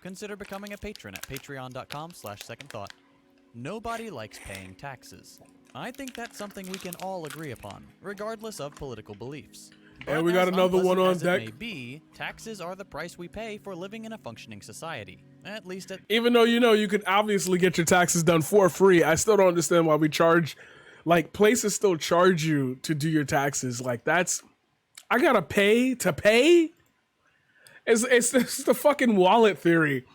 consider becoming a patron at patreon.com/secondthought. Nobody likes paying taxes. I think that's something we can all agree upon, regardless of political beliefs. And we got another one on deck. As it may be, taxes are the price we pay for living in a functioning society. At least even though you could obviously get your taxes done for free, I still don't understand why we charge. Like, places still charge you to do your taxes. Like, I gotta pay to pay. It's the fucking wallet theory.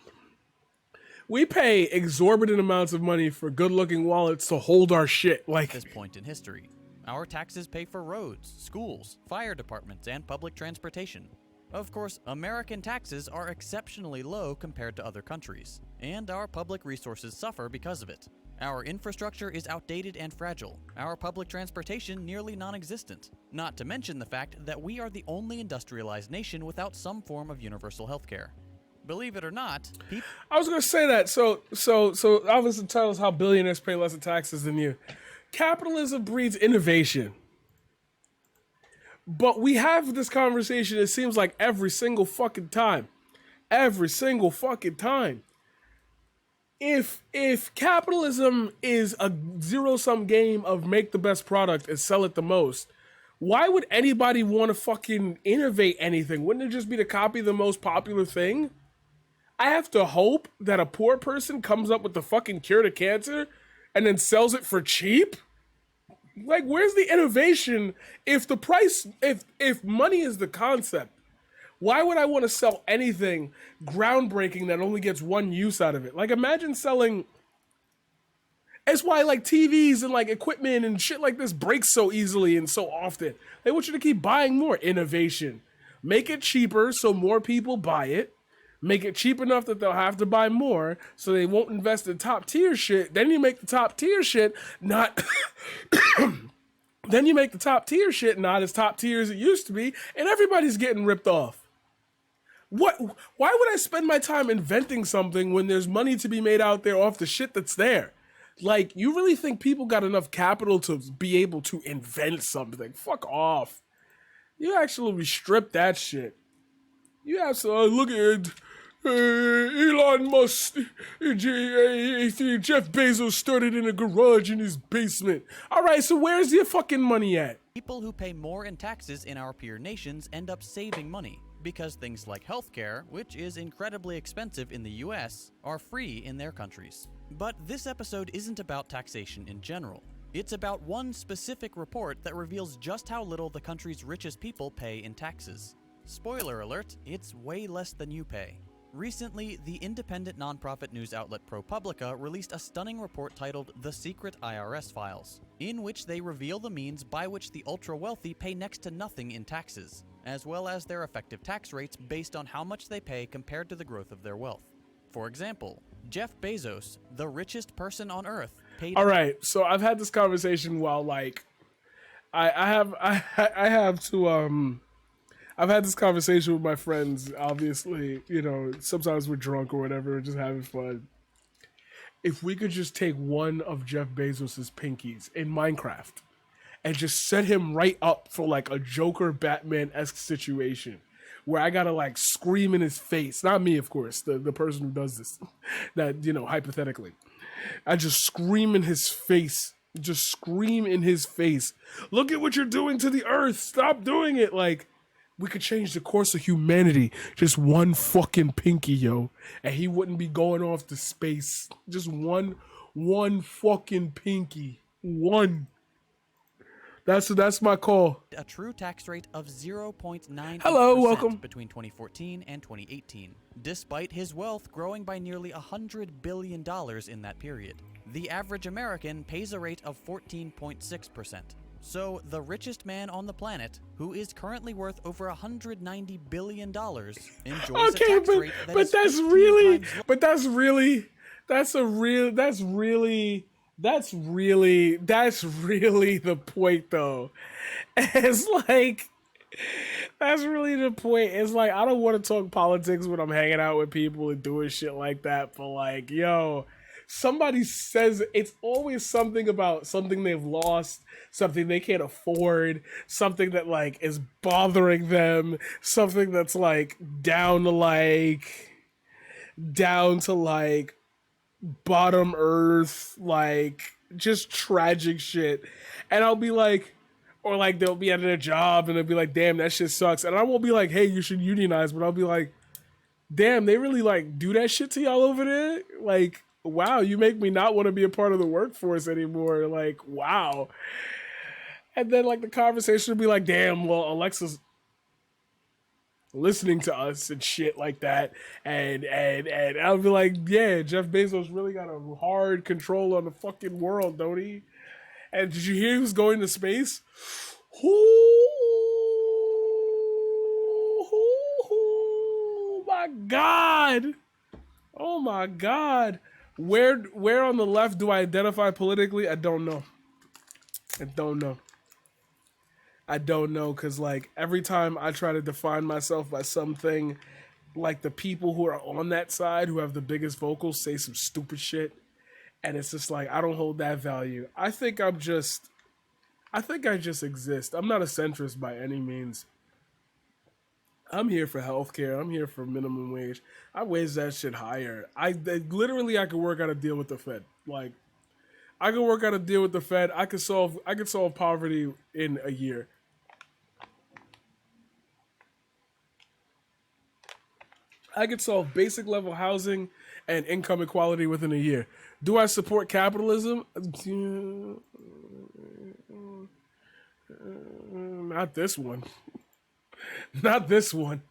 We pay exorbitant amounts of money for good-looking wallets to hold our shit. Like, at this point in history, our taxes pay for roads, schools, fire departments, and public transportation. Of course, American taxes are exceptionally low compared to other countries, and our public resources suffer because of it. Our infrastructure is outdated and fragile, our public transportation nearly non-existent, not to mention the fact that we are the only industrialized nation without some form of universal healthcare. Believe it or not, I was gonna say that. So obviously tell us how billionaires pay less in taxes than you. Capitalism breeds innovation. But we have this conversation, it seems like every single fucking time. Every single fucking time. If capitalism is a zero-sum game of make the best product and sell it the most, why would anybody want to fucking innovate anything? Wouldn't it just be to copy the most popular thing? I have to hope that a poor person comes up with the fucking cure to cancer and then sells it for cheap? Like, where's the innovation if the price, if money is the concept? Why would I want to sell anything groundbreaking that only gets one use out of it? Like, imagine selling... That's why, like, TVs and, like, equipment and shit like this breaks so easily and so often. They want you to keep buying more innovation. Make it cheaper so more people buy it. Make it cheap enough that they'll have to buy more so they won't invest in top tier shit. Then you make the top tier shit not... Then you make the top tier shit not as top tier as it used to be, and everybody's getting ripped off. Why would I spend my time inventing something when there's money to be made out there off the shit that's there? Like, you really think people got enough capital to be able to invent something? Fuck off. You actually strip that shit. You have to look at Elon Musk, Jeff Bezos started in a garage in his basement. All right, so where's your fucking money at? People who pay more in taxes in our peer nations end up saving money because things like healthcare, which is incredibly expensive in the US, are free in their countries. But this episode isn't about taxation in general. It's about one specific report that reveals just how little the country's richest people pay in taxes. Spoiler alert, it's way less than you pay. Recently, the independent nonprofit news outlet ProPublica released a stunning report titled The Secret IRS Files, in which they reveal the means by which the ultra-wealthy pay next to nothing in taxes, as well as their effective tax rates based on how much they pay compared to the growth of their wealth. For example, Jeff Bezos, the richest person on Earth, paid... All right, so I've had this conversation while, like, I've had this conversation with my friends, obviously, you know, sometimes we're drunk or whatever, just having fun. If we could just take one of Jeff Bezos' pinkies in Minecraft and just set him right up for, like, a Joker Batman-esque situation where I gotta, like, scream in his face. Not me, of course, the person who does this. That, you know, hypothetically. I just scream in his face. Just scream in his face. Look at what you're doing to the earth. Stop doing it. Like, we could change the course of humanity. Just one fucking pinky, yo. And he wouldn't be going off to space. Just one fucking pinky. One. That's my call. A true tax rate of 0.9% Hello, welcome. between 2014 and 2018, despite his wealth growing by nearly $100 billion in that period. The average American pays a rate of 14.6%. So, the richest man on the planet, who is currently worth over $190 billion, enjoys a tax rate that is 15 times lower. But that's really the point, though. It's like, that's really the point. It's like, I don't want to talk politics when I'm hanging out with people and doing shit like that, but like, yo, somebody says it's always something about something they've lost, something they can't afford, something that like is bothering them, something that's like down to like down to like bottom earth, like just tragic shit. And I'll be like, or like they'll be at their job and they'll be like, damn, that shit sucks. And I won't be like, hey, you should unionize, but I'll be like, damn, they really like do that shit to y'all over there? Like, wow, you make me not want to be a part of the workforce anymore. Like, wow. And then like the conversation will be like, damn, well, Alexa's listening to us and shit like that. And I'll be like, yeah, Jeff Bezos really got a hard control on the fucking world, don't he? And did you hear who's going to space? Oh my god. Oh my god. Where on the left do I identify politically? I don't know. I don't know. I don't know, because like every time I try to define myself by something, like the people who are on that side who have the biggest vocals say some stupid shit, and it's just like I don't hold that value. I think I just exist. I'm not a centrist by any means. I'm here for healthcare. I'm here for minimum wage. I raise that shit higher. I could work out a deal with the Fed. Like I could work out a deal with the Fed. I could solve poverty in a year. I could solve basic level housing and income equality within a year. Do I support capitalism? Not this one. Not this one.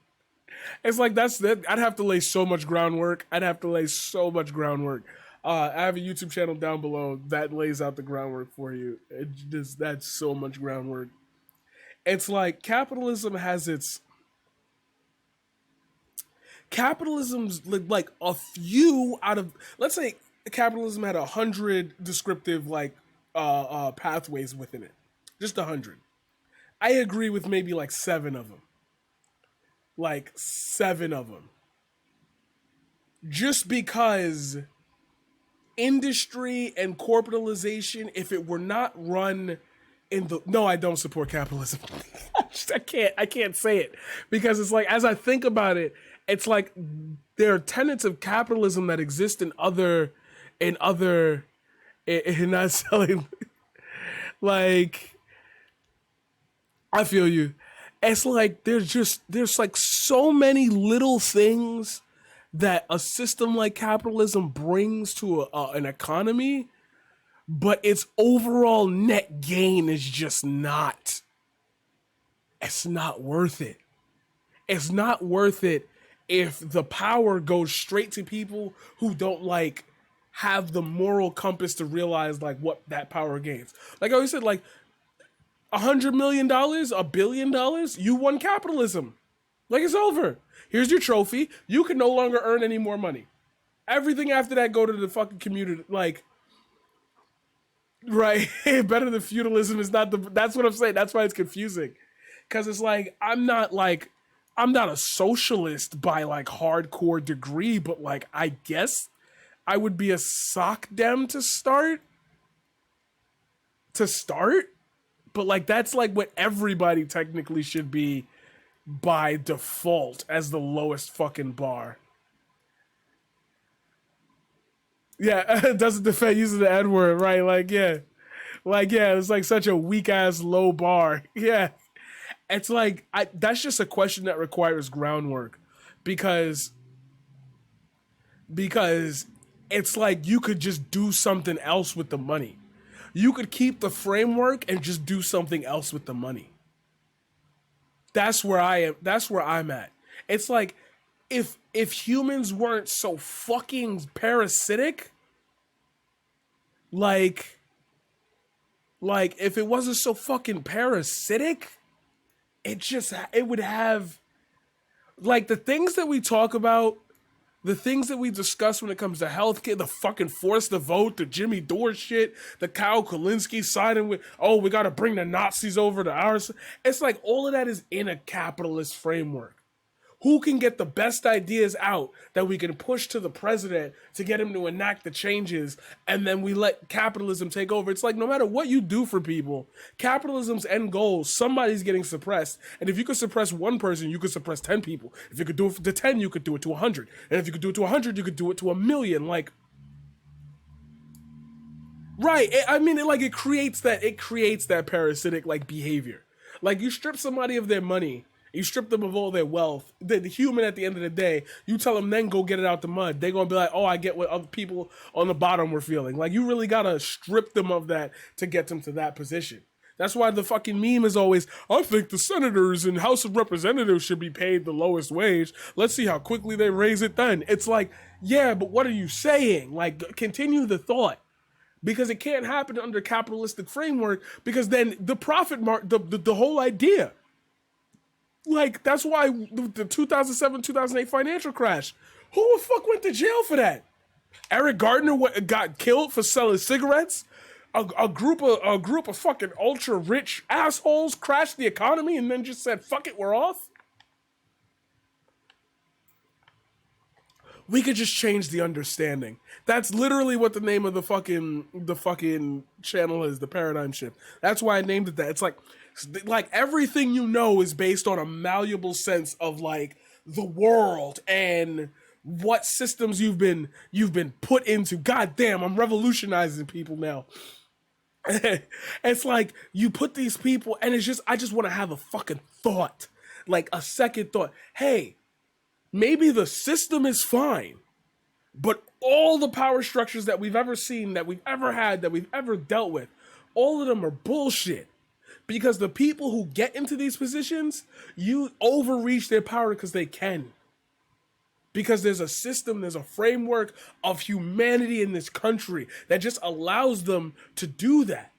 It's like that's that. I'd have to lay so much groundwork. I have a YouTube channel down below that lays out the groundwork for you. That's so much groundwork. It's like capitalism's like a few out of, let's say capitalism had 100 descriptive like pathways within it, just 100. I agree with maybe like 7 of them. Just because industry and corporatalization, if it were not run in the, no, I don't support capitalism. I can't say it, because it's like, as I think about it, it's like there are tenets of capitalism that exist in not selling. Like, I feel you. It's like there's like so many little things that a system like capitalism brings to an economy, but its overall net gain is just not. It's not worth it. It's not worth it if the power goes straight to people who don't like have the moral compass to realize like what that power gains. Like I always said, like $100 million, $1 billion, you won capitalism. Like it's over. Here's your trophy. You can no longer earn any more money. Everything after that go to the fucking community. Like, right? Better than feudalism is not the. That's what I'm saying. That's why it's confusing. Because it's like I'm not a socialist by like hardcore degree, but like I guess I would be a sock dem to start. But like that's like what everybody technically should be by default as the lowest fucking bar. Yeah, doesn't defend using the N word, right? Like yeah, it's like such a weak ass low bar. Yeah, it's like that's just a question that requires groundwork, because it's like you could just do something else with the money. You could keep the framework and just do something else with the money. That's where I am. That's where I'm at. It's like if humans weren't so fucking parasitic, like if it wasn't so fucking parasitic, it would have like the things that we talk about, the things that we discuss when it comes to healthcare, the fucking force the vote, the Jimmy Dore shit, the Kyle Kulinski siding with, oh, we got to bring the Nazis over to ours. It's like all of that is in a capitalist framework. Who can get the best ideas out that we can push to the president to get him to enact the changes, and then we let capitalism take over? It's like, no matter what you do for people, capitalism's end goal, somebody's getting suppressed. And if you could suppress one person, you could suppress 10 people. If you could do it to 10, you could do it to 100. And if you could do it to 100, you could do it to 1,000,000. Like, right. It creates that parasitic like behavior. Like, you strip somebody of their money, you strip them of all their wealth. The human, at the end of the day, you tell them then go get it out the mud. They're going to be like, oh, I get what other people on the bottom were feeling. Like, you really got to strip them of that to get them to that position. That's why the fucking meme is always, I think the senators and House of Representatives should be paid the lowest wage. Let's see how quickly they raise it then. It's like, yeah, but what are you saying? Like, continue the thought. Because it can't happen under capitalistic framework, because then the profit the whole idea. Like, that's why the 2007-2008 financial crash, who the fuck went to jail for that? Eric Gardner got killed for selling cigarettes? A group of fucking ultra rich assholes crashed the economy and then just said, fuck it, we're off? We could just change the understanding. That's literally what the name of the fucking channel is, the paradigm shift. That's why I named it that. It's like everything you know is based on a malleable sense of like the world and what systems you've been put into. God damn, I'm revolutionizing people now. It's like you put these people, and it's just, I just want to have a fucking thought, like a second thought. Hey, maybe the system is fine, but all the power structures that we've ever seen, that we've ever had, that we've ever dealt with, all of them are bullshit. Because the people who get into these positions, you overreach their power because they can. Because there's a system, there's a framework of humanity in this country that just allows them to do that.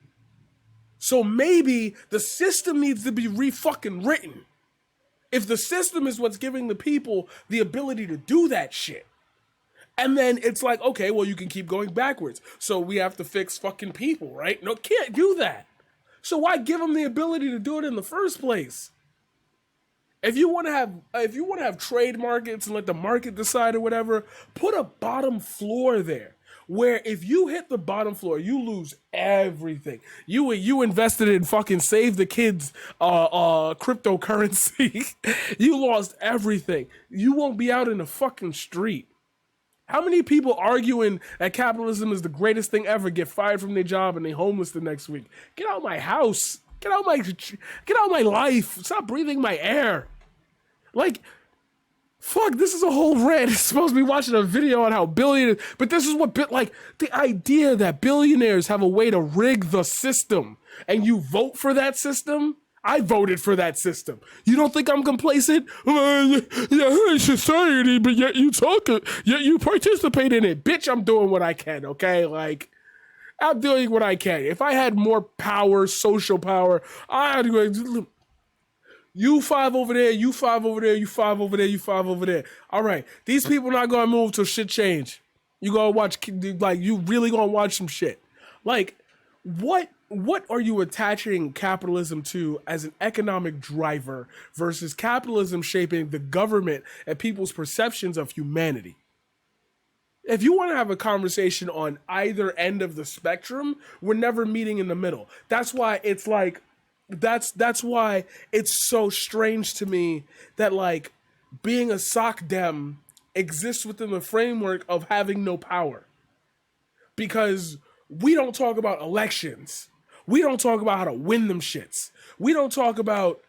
So maybe the system needs to be re-fucking written. If the system is what's giving the people the ability to do that shit. And then it's like, okay, well, you can keep going backwards. So we have to fix fucking people, right? No, can't do that. So why give them the ability to do it in the first place? If you want to have trade markets and let the market decide or whatever, put a bottom floor there. Where if you hit the bottom floor, you lose everything. You invested in fucking Save the Kids cryptocurrency. You lost everything. You won't be out in the fucking street. How many people arguing that capitalism is the greatest thing ever get fired from their job and they homeless the next week? Get out of my house. Get out of my life. Stop breathing my air. Like, fuck, this is a whole rant. It's supposed to be watching a video on how billionaires, but this is what, like, the idea that billionaires have a way to rig the system and you vote for that system. I voted for that system. You don't think I'm complacent? Yeah, society, but yet you participate in it. Bitch, I'm doing what I can, okay? Like, I'm doing what I can. If I had more power, social power, I'd go, you five over there, you five over there, you five over there, you five over there. All right, these people not gonna move till shit change. You gonna watch, like, you really gonna watch some shit. Like, what are you attaching capitalism to as an economic driver versus capitalism shaping the government and people's perceptions of humanity? If you want to have a conversation on either end of the spectrum, we're never meeting in the middle. That's why it's like, that's why it's so strange to me that, like, being a sock dem exists within the framework of having no power. Because we don't talk about elections. We don't talk about how to win them shits. We don't talk about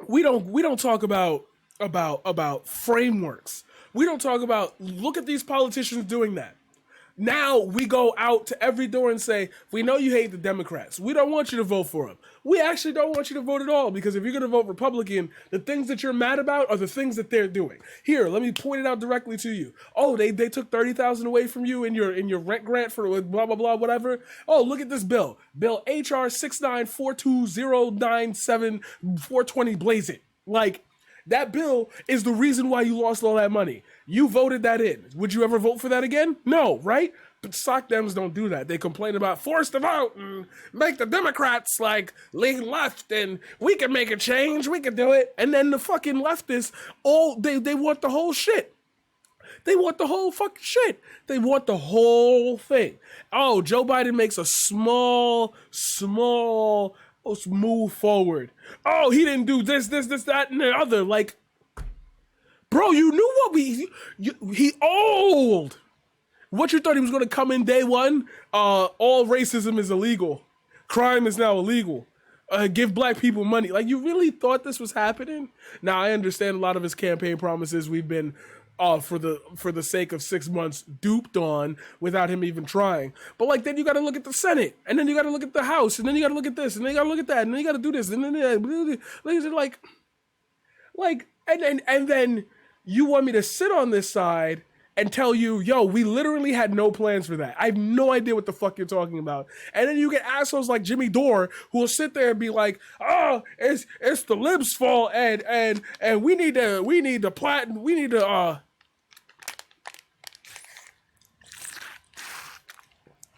we don't talk about frameworks. We don't talk about, look at these politicians doing that. Now we go out to every door and say, we know you hate the Democrats. We don't want you to vote for them. We actually don't want you to vote at all, because if you're going to vote Republican, the things that you're mad about are the things that they're doing. Here, let me point it out directly to you. Oh, they took $30,000 away from you in your rent grant for blah, blah, blah, whatever. Oh, look at this bill. Bill HR 6942097-420, blaze it. Like, that bill is the reason why you lost all that money. You voted that in. Would you ever vote for that again? No, right? But sock Dems don't do that. They complain about force the vote and make the Democrats like lean left and we can make a change, we can do it. And then the fucking leftists, they want the whole shit. They want the whole fucking shit. They want the whole thing. Oh, Joe Biden makes a small move forward. Oh, he didn't do this, that, and the other. Like, bro, you knew what he old. What you thought he was going to come in day one? All racism is illegal. Crime is now illegal. Give black people money. Like, you really thought this was happening? Now, I understand a lot of his campaign promises we've been, for the sake of 6 months, duped on without him even trying. But, like, then you got to look at the Senate, and then you got to look at the House, and then you got to look at this, and then you got to look at that, and then you got to do this, and then and then you want me to sit on this side and tell you, yo, we literally had no plans for that. I have no idea what the fuck you're talking about. And then you get assholes like Jimmy Dore who will sit there and be like, oh, it's the libs' fault, and we need to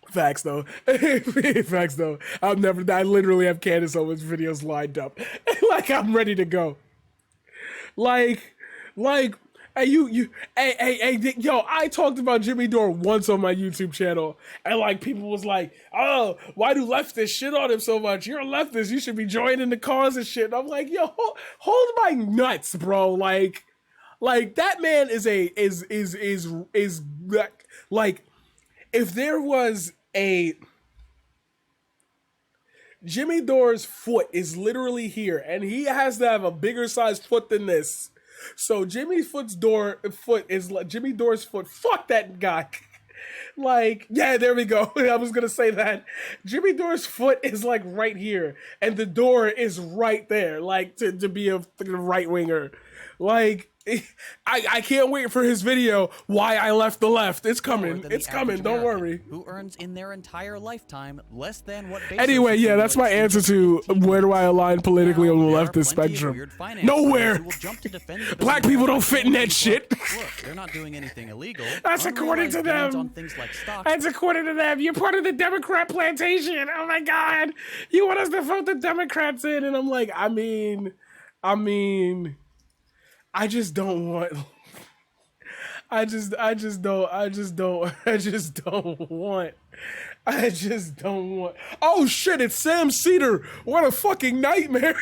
Facts though. Facts though. I literally have Candace Owens videos lined up. Like, I'm ready to go. Like, hey, yo, I talked about Jimmy Dore once on my YouTube channel, and like people was like, oh, why do leftists shit on him so much? You're a leftist, you should be joining the cause and shit. And I'm like, yo, hold my nuts, bro. Like that man is like, if there was a Jimmy Dore's foot is literally here, and he has to have a bigger sized foot than this. So Jimmy Dore's foot. Fuck that guy. Like, yeah, there we go. I was gonna say that. Jimmy Dore's foot is like right here, and the door is right there. Like to be a right winger. Like, I can't wait for his video, Why I Left the Left. It's coming. It's coming. Don't worry. Who earns in their entire lifetime less than what Bezos Anyway, yeah, that's my answer to where do I align politically on the leftist spectrum. Nowhere. Black people don't fit in that shit. Look, they're not doing anything illegal. That's according to them. On things like stocks. That's according to them. You're part of the Democrat plantation. Oh my God. You want us to vote the Democrats in? And I'm like, I mean, I just don't want. I just don't want. Oh shit! It's Sam Cedar. What a fucking nightmare!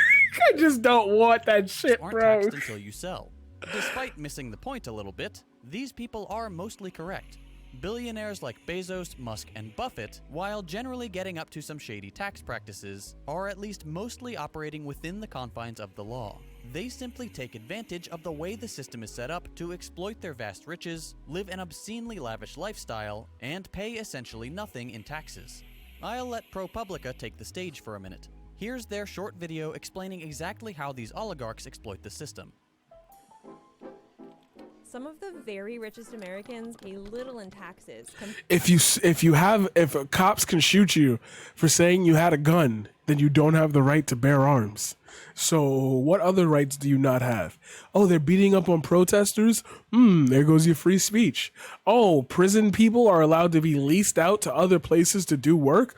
I just don't want that shit, aren't bro. Taxed until you sell. Despite missing the point a little bit, these people are mostly correct. Billionaires like Bezos, Musk, and Buffett, while generally getting up to some shady tax practices, are at least mostly operating within the confines of the law. They simply take advantage of the way the system is set up to exploit their vast riches, live an obscenely lavish lifestyle, and pay essentially nothing in taxes. I'll let ProPublica take the stage for a minute. Here's their short video explaining exactly how these oligarchs exploit the system. Some of the very richest Americans pay little in taxes. If cops can shoot you for saying you had a gun, then you don't have the right to bear arms. So what other rights do you not have? Oh, they're beating up on protesters? There goes your free speech. Oh, prison people are allowed to be leased out to other places to do work?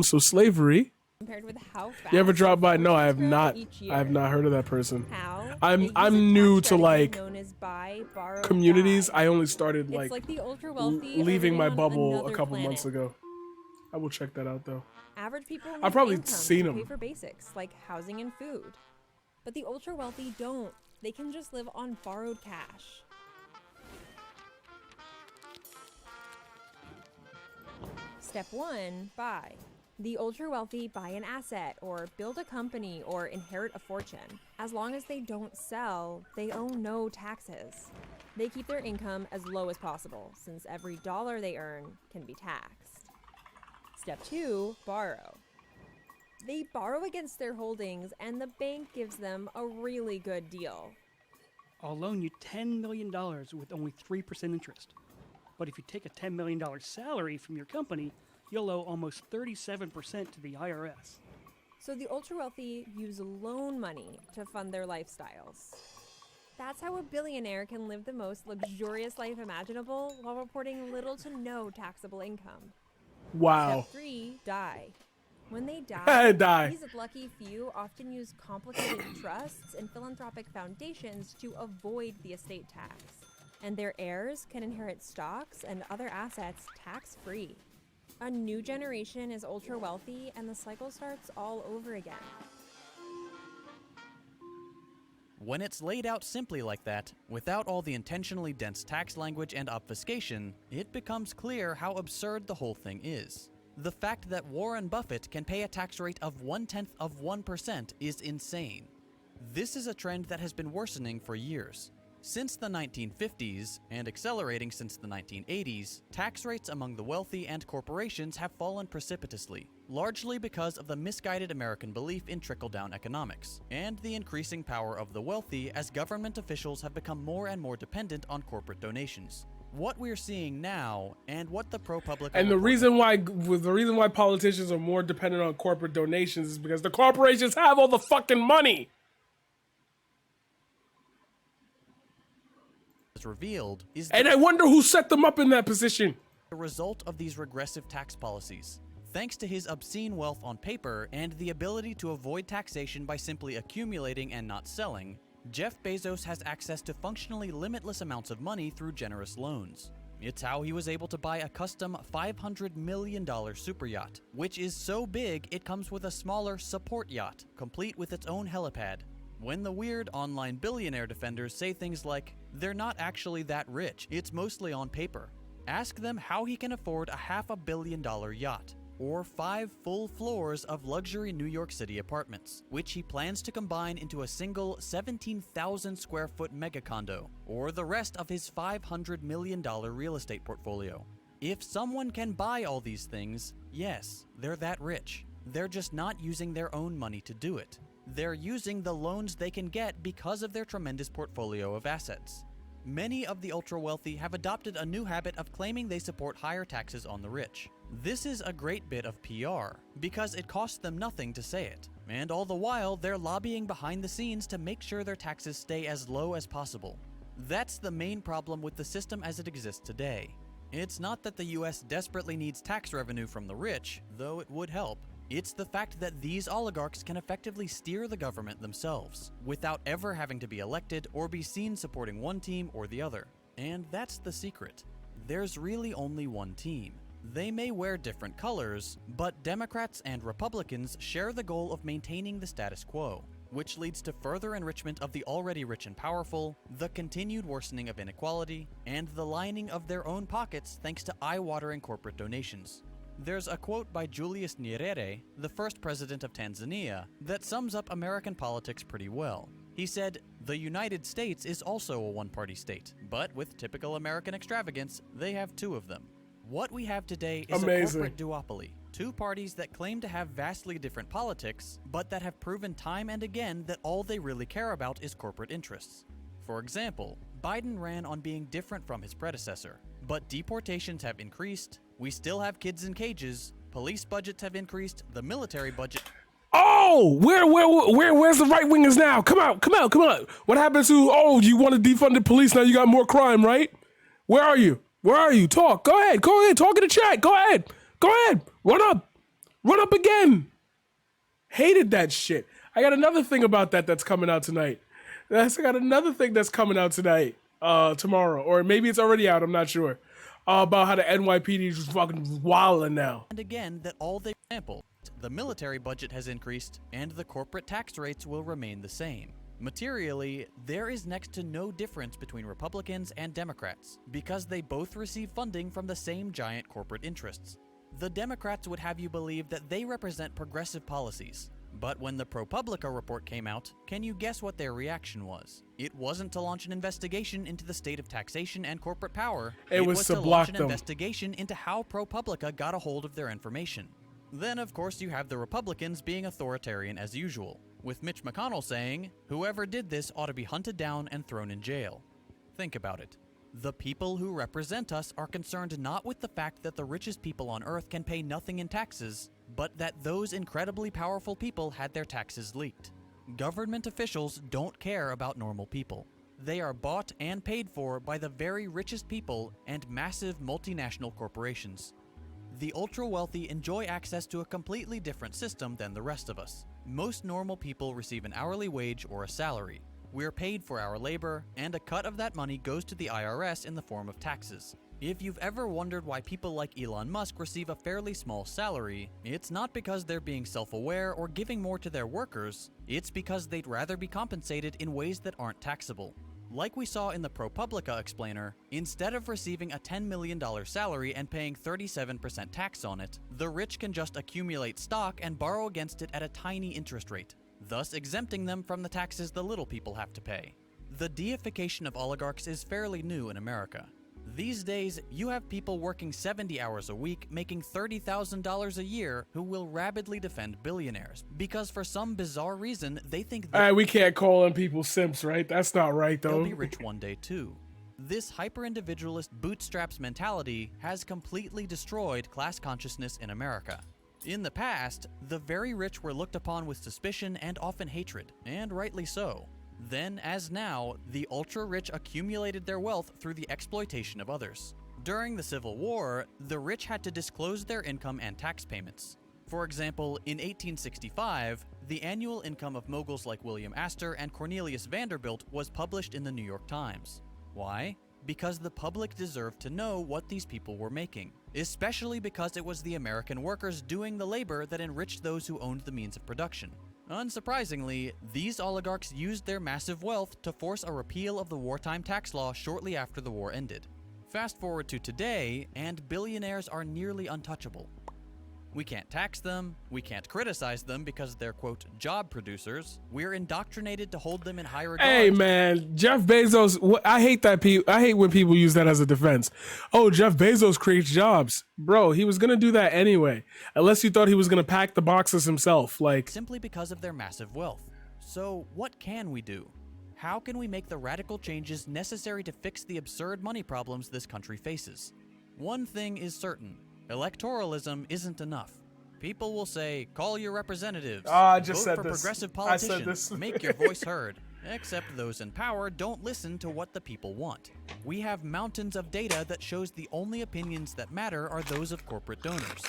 So slavery. Compared with how fast you ever drop by? No, I have not. I have not heard of that person. How? I'm new to like known as buy, borrow, communities. buy. I only started It's like the ultra wealthy leaving my bubble a couple planet. months ago. I will check that out though. Average people I've probably income seen to them. pay for basics like housing and food, but the ultra wealthy don't. They can just live on borrowed cash. Step 1, buy. The ultra wealthy buy an asset or build a company or inherit a fortune. As long as they don't sell, they owe no taxes. They keep their income as low as possible, since every dollar they earn can be taxed. Step 2, borrow. They borrow against their holdings and the bank gives them a really good deal. I'll loan you $10 million with only 3% interest. But if you take a $10 million salary from your company, you'll owe almost 37% to the IRS. So the ultra wealthy use loan money to fund their lifestyles. That's how a billionaire can live the most luxurious life imaginable while reporting little to no taxable income. Wow. Step 3, die. When they Die. these lucky few often use complicated trusts and philanthropic foundations to avoid the estate tax. And their heirs can inherit stocks and other assets tax-free. A new generation is ultra wealthy and the cycle starts all over again. When it's laid out simply like that, without all the intentionally dense tax language and obfuscation, it becomes clear how absurd the whole thing is. The fact that Warren Buffett can pay a tax rate of 0.1% is insane. This is a trend that has been worsening for years. Since the 1950s, and accelerating since the 1980s, tax rates among the wealthy and corporations have fallen precipitously, largely because of the misguided American belief in trickle-down economics, and the increasing power of the wealthy as government officials have become more and more dependent on corporate donations. What we're seeing now, and what the ProPublica And the reason why politicians are more dependent on corporate donations is because the corporations have all the fucking money. has revealed is And I wonder who set them up in that position. the result of these regressive tax policies. Thanks to his obscene wealth on paper and the ability to avoid taxation by simply accumulating and not selling, Jeff Bezos has access to functionally limitless amounts of money through generous loans. It's how he was able to buy a custom $500 million super yacht, which is so big it comes with a smaller support yacht, complete with its own helipad. When the weird online billionaire defenders say things like, they're not actually that rich, it's mostly on paper, ask them how he can afford a $500 million yacht, or 5 full floors of luxury New York City apartments, which he plans to combine into a single 17,000 square foot mega condo, or the rest of his $500 million real estate portfolio. If someone can buy all these things, yes, they're that rich. They're just not using their own money to do it. They're using the loans they can get because of their tremendous portfolio of assets. Many of the ultra-wealthy have adopted a new habit of claiming they support higher taxes on the rich. This is a great bit of PR, because it costs them nothing to say it, and all the while they're lobbying behind the scenes to make sure their taxes stay as low as possible. That's the main problem with the system as it exists today. It's not that the US desperately needs tax revenue from the rich, though it would help. It's the fact that these oligarchs can effectively steer the government themselves, without ever having to be elected or be seen supporting one team or the other. And that's the secret. There's really only one team. They may wear different colors, but Democrats and Republicans share the goal of maintaining the status quo, which leads to further enrichment of the already rich and powerful, the continued worsening of inequality, and the lining of their own pockets thanks to eye-watering corporate donations. There's a quote by Julius Nyerere, the first president of Tanzania, that sums up American politics pretty well. He said, "The United States is also a one-party state, but with typical American extravagance, they have 2 of them. What we have today is a corporate duopoly, 2 parties that claim to have vastly different politics, but that have proven time and again that all they really care about is corporate interests. For example, Biden ran on being different from his predecessor, but deportations have increased, we still have kids in cages, police budgets have increased, the military budget..." Oh, where's the right wingers now? Come out. What happened to, you want to defund the police, now you got more crime, right? Where are you? Talk. Go ahead. Talk in the chat. Go ahead. Run up again. Hated that shit. I got another thing about that's coming out tonight. Tomorrow, or maybe it's already out, I'm not sure. About how the NYPD is just fucking wilding now. And again, that all they example, the military budget has increased, and the corporate tax rates will remain the same. Materially, there is next to no difference between Republicans and Democrats, because they both receive funding from the same giant corporate interests. The Democrats would have you believe that they represent progressive policies. But when the ProPublica report came out, can you guess what their reaction was? It wasn't to launch an investigation into the state of taxation and corporate power. It was to launch an investigation into how ProPublica got a hold of their information. Then, of course, you have the Republicans being authoritarian as usual, with Mitch McConnell saying, "Whoever did this ought to be hunted down and thrown in jail." Think about it. The people who represent us are concerned not with the fact that the richest people on earth can pay nothing in taxes, but that those incredibly powerful people had their taxes leaked. Government officials don't care about normal people. they are bought and paid for by the very richest people and massive multinational corporations. The ultra-wealthy enjoy access to a completely different system than the rest of us. Most normal people receive an hourly wage or a salary. We're paid for our labor, and a cut of that money goes to the IRS in the form of taxes. If you've ever wondered why people like Elon Musk receive a fairly small salary, it's not because they're being self-aware or giving more to their workers, it's because they'd rather be compensated in ways that aren't taxable. Like we saw in the ProPublica explainer, instead of receiving a $10 million salary and paying 37% tax on it, the rich can just accumulate stock and borrow against it at a tiny interest rate, thus exempting them from the taxes the little people have to pay. The deification of oligarchs is fairly new in America. These days, you have people working 70 hours a week, making $30,000 a year, who will rabidly defend billionaires, because for some bizarre reason, they think we can't call on people simps, right? That's not right, though. they'll be rich one day too. This hyper-individualist bootstraps mentality has completely destroyed class consciousness in America. In the past, the very rich were looked upon with suspicion and often hatred, and rightly so. Then, as now, the ultra-rich accumulated their wealth through the exploitation of others. During the Civil War, the rich had to disclose their income and tax payments. For example, in 1865, the annual income of moguls like William Astor and Cornelius Vanderbilt was published in the New York Times. Why? Because the public deserved to know what these people were making, especially because it was the American workers doing the labor that enriched those who owned the means of production. Unsurprisingly, these oligarchs used their massive wealth to force a repeal of the wartime tax law shortly after the war ended. Fast forward to today, and billionaires are nearly untouchable. We can't tax them, we can't criticize them because they're, quote, job producers. We're indoctrinated to hold them in high regard. Hey man, Jeff Bezos, I hate that I hate when people use that as a defense. Oh, Jeff Bezos creates jobs. Bro, he was gonna do that anyway. Unless you thought he was gonna pack the boxes himself, like. Simply because of their massive wealth. So what can we do? How can we make the radical changes necessary to fix the absurd money problems this country faces? One thing is certain. Electoralism isn't enough. People will say, call your representatives, I just said vote for this. progressive I said politicians, this. make your voice heard. Except those in power don't listen to what the people want. We have mountains of data that shows the only opinions that matter are those of corporate donors.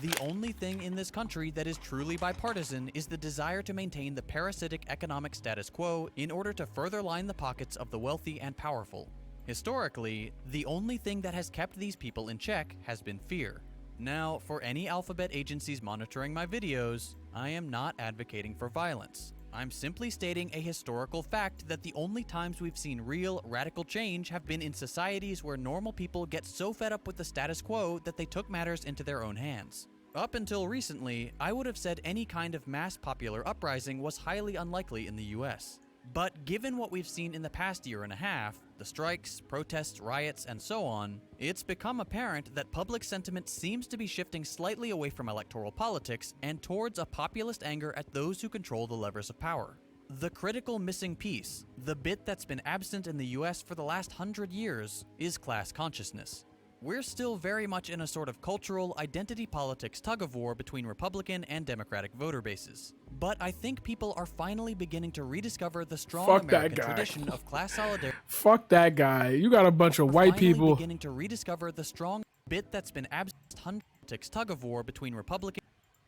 The only thing in this country that is truly bipartisan is the desire to maintain the parasitic economic status quo in order to further line the pockets of the wealthy and powerful. Historically, the only thing that has kept these people in check has been fear. Now, for any alphabet agencies monitoring my videos, I am not advocating for violence. I'm simply stating a historical fact that the only times we've seen real, radical change have been in societies where normal people get so fed up with the status quo that they took matters into their own hands. Up until recently, I would have said any kind of mass popular uprising was highly unlikely in the US. But given what we've seen in the past year and a half, the strikes, protests, riots, and so on, it's become apparent that public sentiment seems to be shifting slightly away from electoral politics and towards a populist anger at those who control the levers of power. The critical missing piece, the bit that's been absent in the US for the last 100 years, is class consciousness. We're still very much in a sort of cultural identity politics tug-of-war between Republican and Democratic voter bases. But I think people are finally beginning to rediscover the strong American tradition of class solidarity. Fuck that guy. You got a bunch of white people. Beginning to rediscover the strong bit that's been absent politics tug-of-war between Republican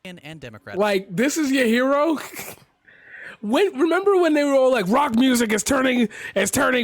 and Democratic. Like, this is your hero? Remember when they were all like, rock music is turning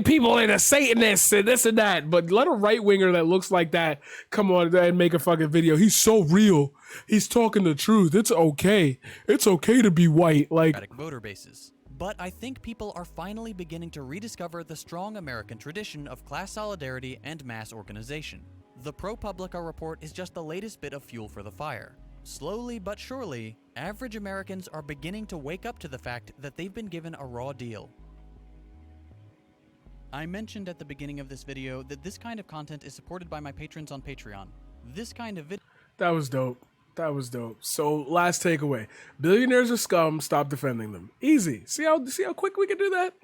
people into Satanists and this and that, but let a right winger that looks like that come on and make a fucking video. He's so real. He's talking the truth. It's okay. It's okay to be white. Like voter bases. But I think people are finally beginning to rediscover the strong American tradition of class solidarity and mass organization. The ProPublica report is just the latest bit of fuel for the fire. Slowly but surely, average Americans are beginning to wake up to the fact that they've been given a raw deal. I mentioned at the beginning of this video that this kind of content is supported by my patrons on Patreon. This kind of video... That was dope. That was dope. So, last takeaway. Billionaires are scum, stop defending them. Easy. See how quick we can do that?